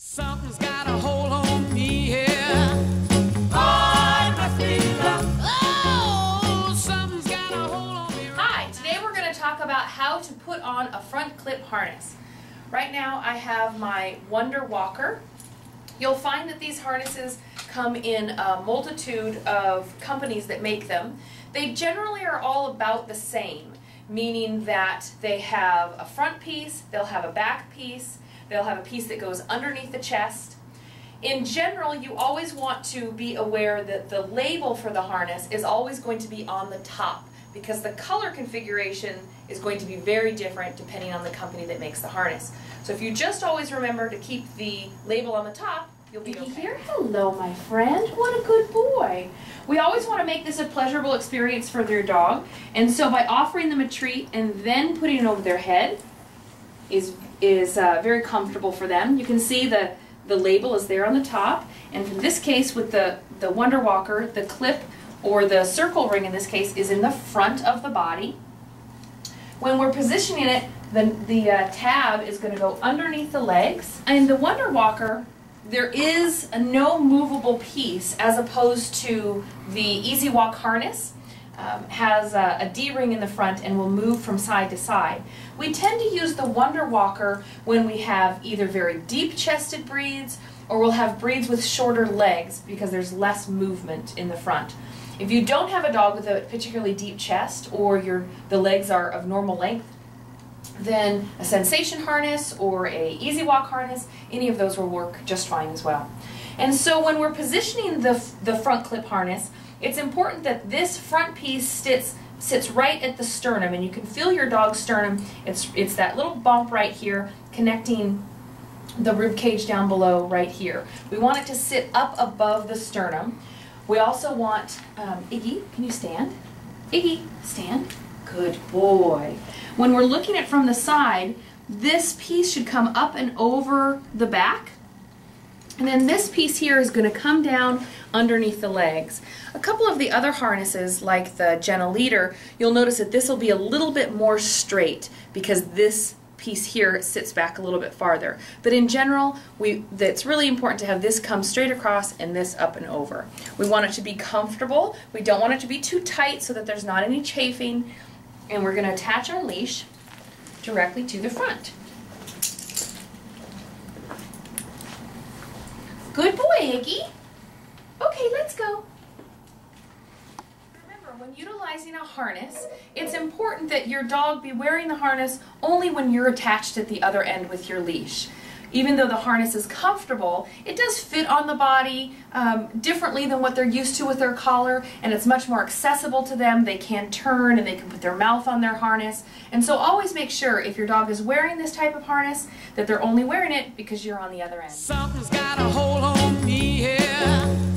Something's got a hold on me here. I must be love. Oh, something's got a hold on me. Hi, today we're going to talk about how to put on a front clip harness. Right now I have my Wonder Walker. You'll find that these harnesses come in a multitude of companies that make them. They generally are all about the same, meaning that they have a front piece, they'll have a back piece, they'll have a piece that goes underneath the chest. In general, you always want to be aware that the label for the harness is always going to be on the top, because the color configuration is going to be very different depending on the company that makes the harness. So if you just always remember to keep the label on the top, you'll be okay. Here, hello my friend, what a good boy. We always want to make this a pleasurable experience for their dog, and so by offering them a treat and then putting it over their head is very comfortable for them. You can see the label is there on the top, and in this case with the Wonder Walker, the clip or the circle ring in this case is in the front of the body. When we're positioning it, the tab is going to go underneath the legs. In the Wonder Walker, there is a no movable piece as opposed to the Easy Walk harness. Has a D-ring in the front and will move from side to side. We tend to use the Wonder Walker when we have either very deep-chested breeds or we'll have breeds with shorter legs because there's less movement in the front. If you don't have a dog with a particularly deep chest or the legs are of normal length, then a Sensation harness or a Easy Walk harness, any of those will work just fine as well. And so when we're positioning the front clip harness, it's important that this front piece sits right at the sternum, and you can feel your dog's sternum. It's that little bump right here connecting the rib cage down below right here. We want it to sit up above the sternum. We also want, Iggy, can you stand? Iggy, stand. Good boy. When we're looking at it from the side, this piece should come up and over the back. And then this piece here is going to come down underneath the legs. A couple of the other harnesses, like the Jenna Leader, you'll notice that this will be a little bit more straight because this piece here sits back a little bit farther. But in general, it's really important to have this come straight across and this up and over. We want it to be comfortable. We don't want it to be too tight so that there's not any chafing. And we're going to attach our leash directly to the front. Good boy, Iggy. Okay, let's go. Remember, when utilizing a harness, it's important that your dog be wearing the harness only when you're attached at the other end with your leash. Even though the harness is comfortable, it does fit on the body differently than what they're used to with their collar, and it's much more accessible to them. They can turn and they can put their mouth on their harness. And so always make sure if your dog is wearing this type of harness that they're only wearing it because you're on the other end. Something's got a hold on me here.